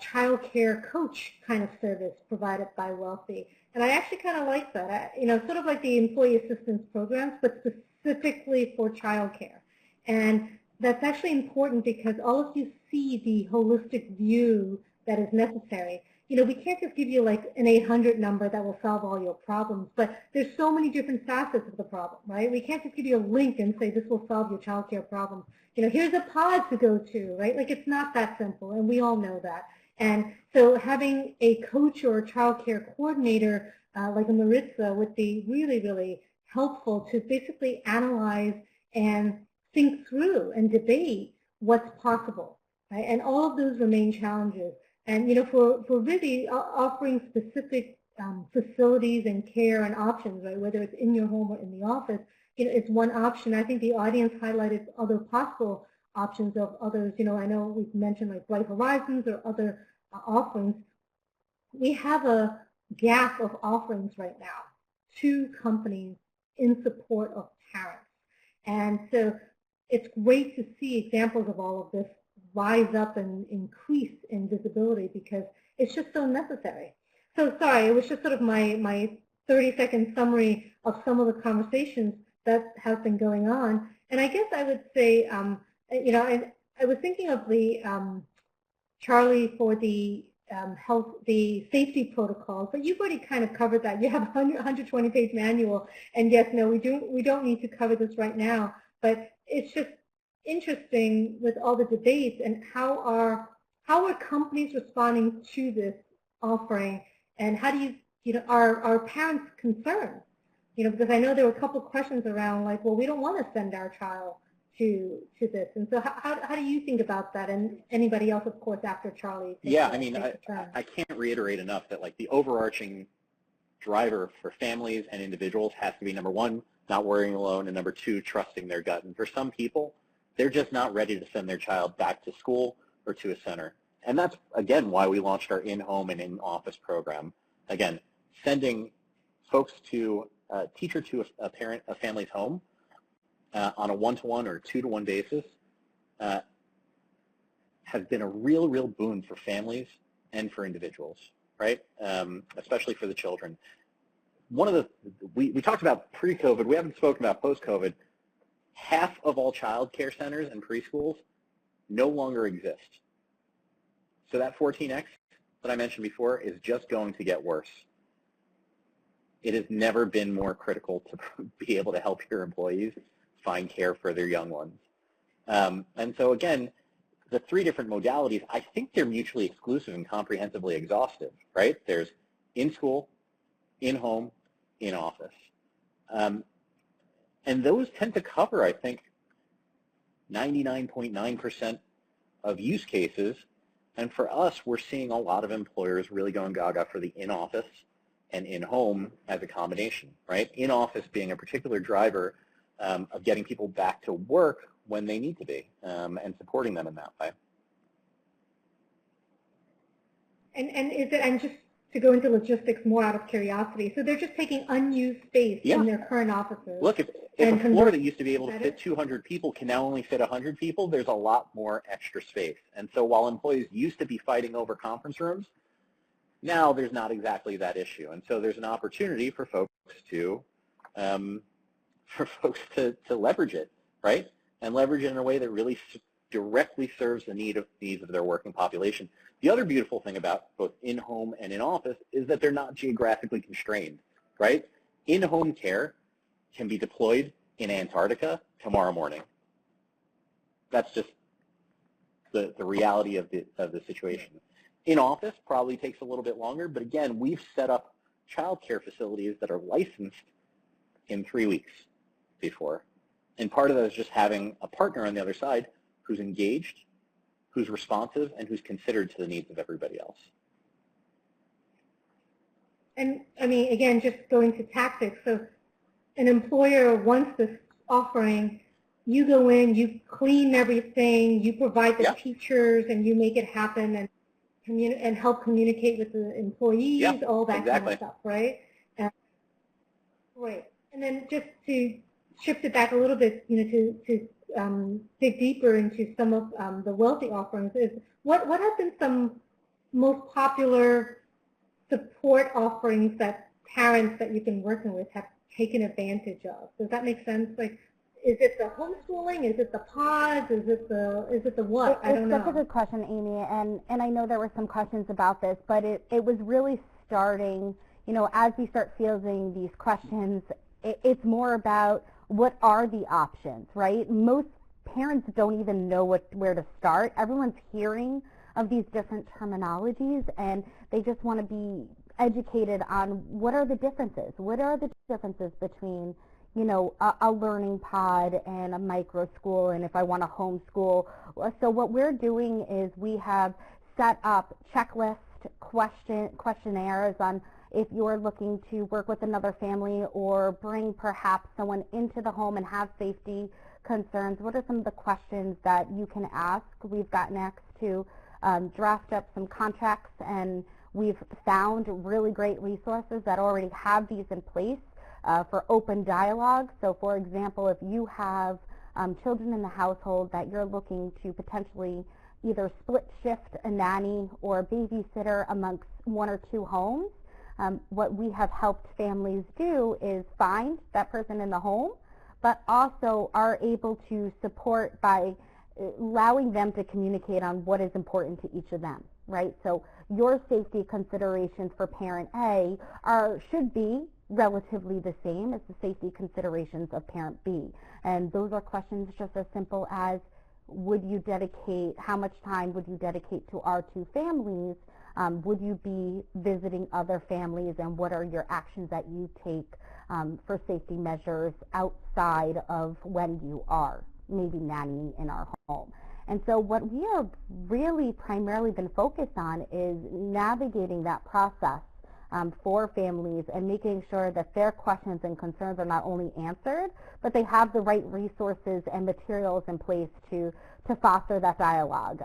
child care coach kind of service provided by Wealthy? And I actually kind of like that. Sort of like the employee assistance programs, but specifically for childcare. And that's actually important because all of you see the holistic view that is necessary. We can't just give you like an 800 number that will solve all your problems, but there's so many different facets of the problem, right? We can't just give you a link and say this will solve your childcare problem. Here's a pod to go to, right? Like, it's not that simple, and we all know that. And so having a coach or a child care coordinator like a Maritza would be really, really helpful to basically analyze and think through and debate what's possible, right? And all of those remain challenges. And for really offering specific facilities and care and options, right, whether it's in your home or in the office, it's one option. I think the audience highlighted other possible options of others. I know we've mentioned like Bright Horizons or other offerings. We have a gap of offerings right now to companies in support of parents. And so it's great to see examples of all of this rise up and increase in visibility because it's just so necessary. So sorry, it was just sort of my 30-second summary of some of the conversations that have been going on. And I guess I would say, I was thinking of the Charlie for the the safety protocols, but you've already kind of covered that. You have a 120-page manual, and yes, no, we don't need to cover this right now. But it's just interesting with all the debates and how are companies responding to this offering, and how do are parents concerned? Because I know there were a couple of questions around like, well, we don't want to send our child to this, and so how do you think about that? And anybody else, of course, after Charlie? Yeah, I mean, I can't reiterate enough that like the overarching driver for families and individuals has to be, number one, not worrying alone, and number two, trusting their gut. And for some people, they're just not ready to send their child back to school or to a center. And that's, again, why we launched our in-home and in-office program. Again, sending folks to a teacher to a family's home on a one-to-one or two-to-one basis has been a real boon for families and for individuals, right? Especially for the children. One of the, we talked about pre-COVID, we haven't spoken about post-COVID. Half of all child care centers and preschools no longer exist. So that 14X that I mentioned before is just going to get worse. It has never been more critical to be able to help your employees find care for their young ones. And so again, the three different modalities, I think they're mutually exclusive and comprehensively exhaustive, right? There's in-school, in-home, in-office. And those tend to cover, I think, 99.9% of use cases. And for us, we're seeing a lot of employers really going gaga for the in-office and in-home as a combination, right? In-office being a particular driver of getting people back to work when they need to be and supporting them in that way. And is it, and just to go into logistics more out of curiosity, so they're just taking unused space in their current offices. Look, if a floor that used to be able to fit 200 people can now only fit 100 people, there's a lot more extra space. And so while employees used to be fighting over conference rooms, now there's not exactly that issue. And so there's an opportunity for folks to leverage it, right? And leverage it in a way that really directly serves the needs of their working population. The other beautiful thing about both in-home and in-office is that they're not geographically constrained, right? In-home care can be deployed in Antarctica tomorrow morning. That's just the reality of the situation. In-office probably takes a little bit longer, but again, we've set up child care facilities that are licensed in 3 weeks before. And part of that is just having a partner on the other side who's engaged, who's responsive, and who's considered to the needs of everybody else. And I mean, again, just going to tactics. So an employer wants this offering, you go in, you clean everything, you provide the teachers, and you make it happen, and help communicate with the employees, all that kind of stuff, right? Right. And then just to shift it back a little bit, to dig deeper into some of the wealthy offerings, is what have been some most popular support offerings that parents that you've been working with have taken advantage of? Does that make sense? Like, is it the homeschooling? Is it the pods? Is it the what? I don't know. That's a good question, Amy, and I know there were some questions about this, but it was really starting, as we start fielding these questions, it's more about what are the options, right? Most parents don't even know where to start. Everyone's hearing of these different terminologies, and they just want to be educated on what are the differences. What are the differences between, a learning pod and a micro school, and if I want to homeschool. So what we're doing is we have set up checklist questionnaires on if you're looking to work with another family or bring perhaps someone into the home and have safety concerns. What are some of the questions that you can ask? We've gotten asked to draft up some contracts, and we've found really great resources that already have these in place for open dialogue. So for example, if you have children in the household that you're looking to potentially either split shift a nanny or a babysitter amongst one or two homes, what we have helped families do is find that person in the home, but also are able to support by allowing them to communicate on what is important to each of them, right? So your safety considerations for parent A should be relatively the same as the safety considerations of parent B. And those are questions just as simple as, how much time would you dedicate to our two families? Would you be visiting other families, and what are your actions that you take for safety measures outside of when you are maybe nannying in our home? And so what we are really primarily been focused on is navigating that process for families and making sure that their questions and concerns are not only answered, but they have the right resources and materials in place to foster that dialogue.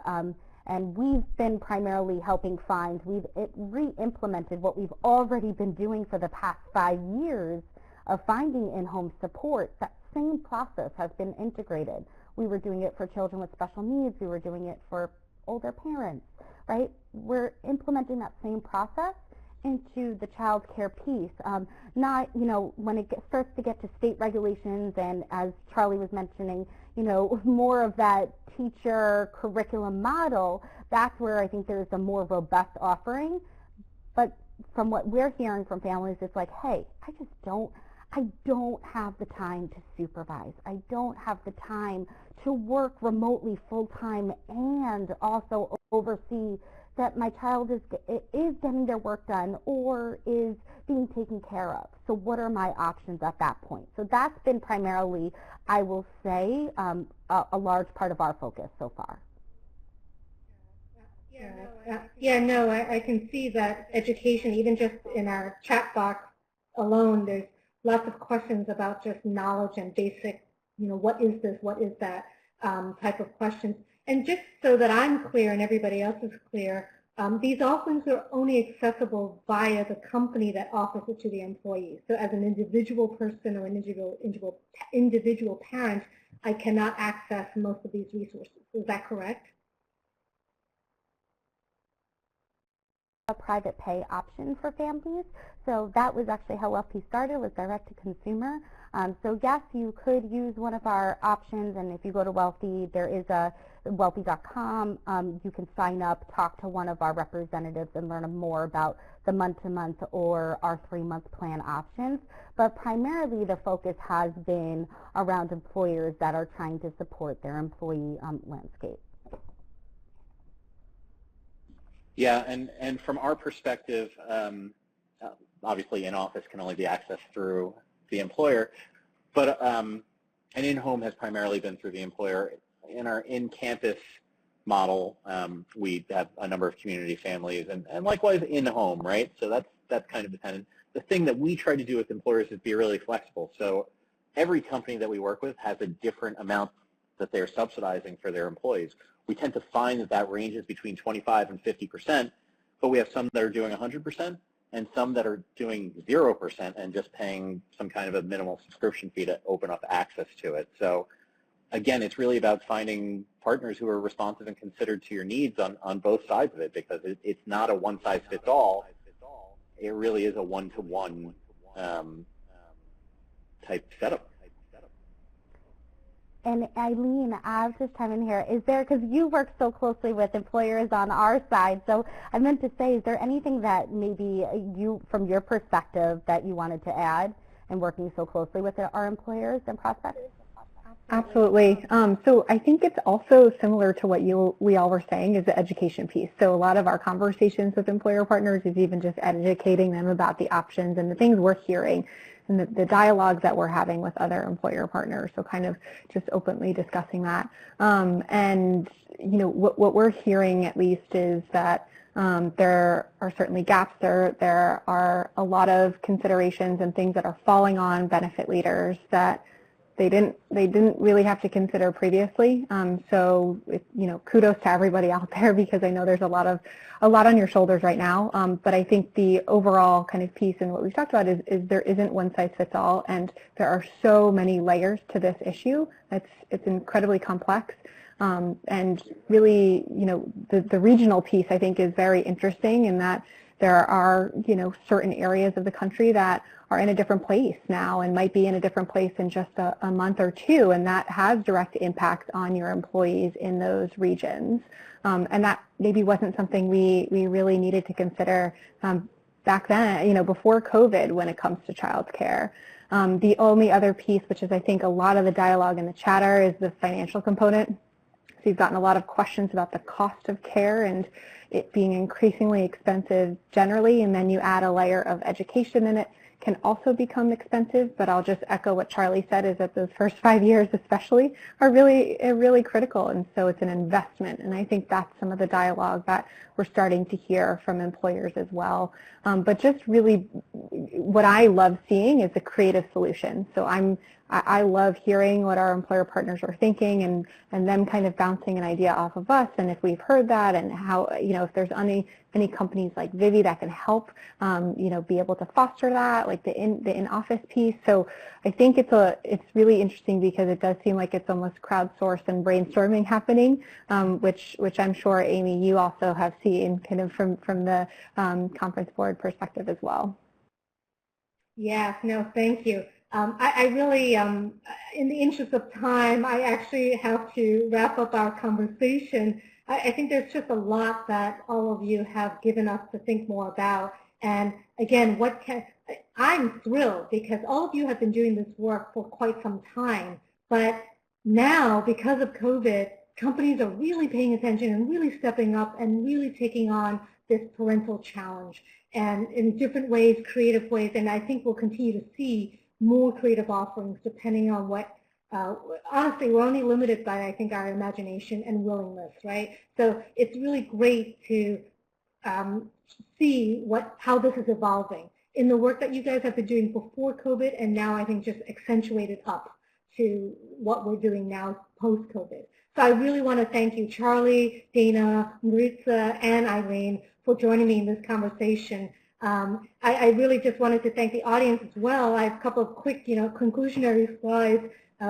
And we've been primarily helping we've re-implemented what we've already been doing for the past 5 years of finding in-home support. That same process has been integrated. We were doing it for children with special needs. We were doing it for older parents, right? We're implementing that same process into the child care piece. When it starts to get to state regulations, and as Charlie was mentioning, more of that teacher curriculum model, that's where I think there's a more robust offering. But from what we're hearing from families, it's like, hey, I don't have the time to supervise. I don't have the time to work remotely full-time and also oversee that my child is getting their work done or is being taken care of. So what are my options at that point? So that's been primarily, I will say, a large part of our focus so far. I can see that education, even just in our chat box alone, there's lots of questions about just knowledge and basic, what is this, what is that type of questions. And just so that I'm clear and everybody else is clear, these offerings are only accessible via the company that offers it to the employees. So as an individual person or individual parent, I cannot access most of these resources. Is that correct? a private pay option for families. So that was actually how Wealthy started, was direct to consumer. So yes, you could use one of our options, and if you go to Wealthy, there is a wealthy.com. You can sign up, talk to one of our representatives, and learn more about the month-to-month or our 3-month plan options. But primarily the focus has been around employers that are trying to support their employee landscape. Yeah, and from our perspective, obviously in-office can only be accessed through the employer, but an in-home has primarily been through the employer. In our in-campus model, we have a number of community families, and likewise in-home, right? So that's kind of dependent. The thing that we try to do with employers is be really flexible. So every company that we work with has a different amount that they're subsidizing for their employees. We tend to find that that ranges between 25 and 50%, but we have some that are doing 100% and some that are doing 0% and just paying some kind of a minimal subscription fee to open up access to it. So again, it's really about finding partners who are responsive and considered to your needs on both sides of it, because it's not a one-size-fits-all. It really is a one-to-one type setup. And Eileen, I'll just chime in here. Is there, because you work so closely with employers on our side, so I meant to say, is there anything that maybe you, from your perspective, that you wanted to add in working so closely with our employers and prospects? Absolutely. So I think it's also similar to what we all were saying, is the education piece. So a lot of our conversations with employer partners is even just educating them about the options and the things we're hearing and the dialogues that we're having with other employer partners. So kind of just openly discussing that. And you know, what we're hearing at least is that there are certainly gaps. There are a lot of considerations and things that are falling on benefit leaders that they didn't really have to consider previously. So you know, kudos to everybody out there, because I know there's a lot on your shoulders right now. But I think the overall kind of piece and what we've talked about is there isn't one size fits all, and there are so many layers to this issue. It's incredibly complex. And really, you know, the regional piece I think is very interesting in that there are, you know, certain areas of the country that are in a different place now and might be in a different place in just a month or two, and that has direct impacts on your employees in those regions. And that maybe wasn't something we really needed to consider back then, you know, before COVID when it comes to childcare. The only other piece, which is I think a lot of the dialogue in the chatter, is the financial component. So you've gotten a lot of questions about the cost of care and it being increasingly expensive generally, and then you add a layer of education in it, can also become expensive. But I'll just echo what Charlie said, is that those first 5 years especially are really critical, and so it's an investment. And I think that's some of the dialogue that we're starting to hear from employers as well. But just really what I love seeing is a creative solution. So I love hearing what our employer partners are thinking and them kind of bouncing an idea off of us, and if we've heard that, and how, you know, if there's any companies like Vivi that can help, you know, be able to foster that, like the in-office piece. So I think it's really interesting, because it does seem like it's almost crowdsourced and brainstorming happening, which I'm sure, Amy, you also have seen kind of from the conference board perspective as well. Yes, no, thank you. I really, in the interest of time, I actually have to wrap up our conversation. I think there's just a lot that all of you have given us to think more about. And again, I'm thrilled, because all of you have been doing this work for quite some time. But now, because of COVID, companies are really paying attention and really stepping up and really taking on this parental challenge, and in different ways, creative ways. And I think we'll continue to see more creative offerings depending on what, honestly, we're only limited by, I think, our imagination and willingness, right? So it's really great to see how this is evolving in the work that you guys have been doing before COVID, and now I think just accentuated up to what we're doing now post-COVID. So I really want to thank you, Charlie, Dana, Maritza, and Eileen, for joining me in this conversation. I really just wanted to thank the audience as well. I have a couple of quick, you know, conclusionary slides.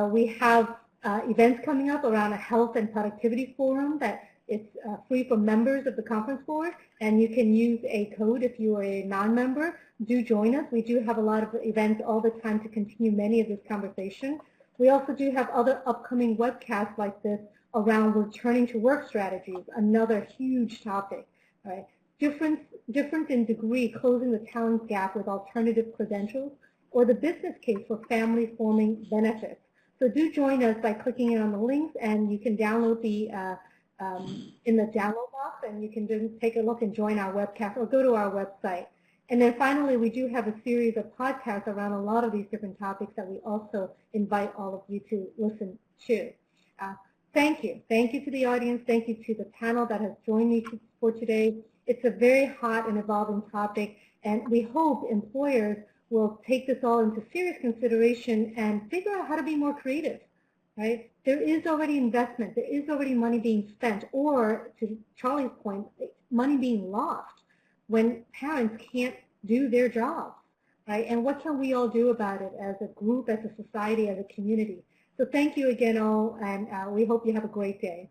We have events coming up around a health and productivity forum that It's free for members of the conference board, and you can use a code if you are a non-member. Do join us. We do have a lot of events all the time to continue many of this conversation. We also do have other upcoming webcasts like this around returning to work strategies, another huge topic. Right? Difference in degree, closing the talent gap with alternative credentials, or the business case for family forming benefits. So do join us by clicking on the links, and you can download the in the download box, and you can just take a look and join our webcast or go to our website. And then finally, we do have a series of podcasts around a lot of these different topics that we also invite all of you to listen to. Thank you. Thank you to the audience. Thank you to the panel that has joined me for today. It's a very hot and evolving topic, and we hope employers will take this all into serious consideration and figure out how to be more creative. Right? There is already investment. There is already money being spent, or to Charlie's point, money being lost when parents can't do their jobs. Right? And what can we all do about it as a group, as a society, as a community? So thank you again all, and we hope you have a great day.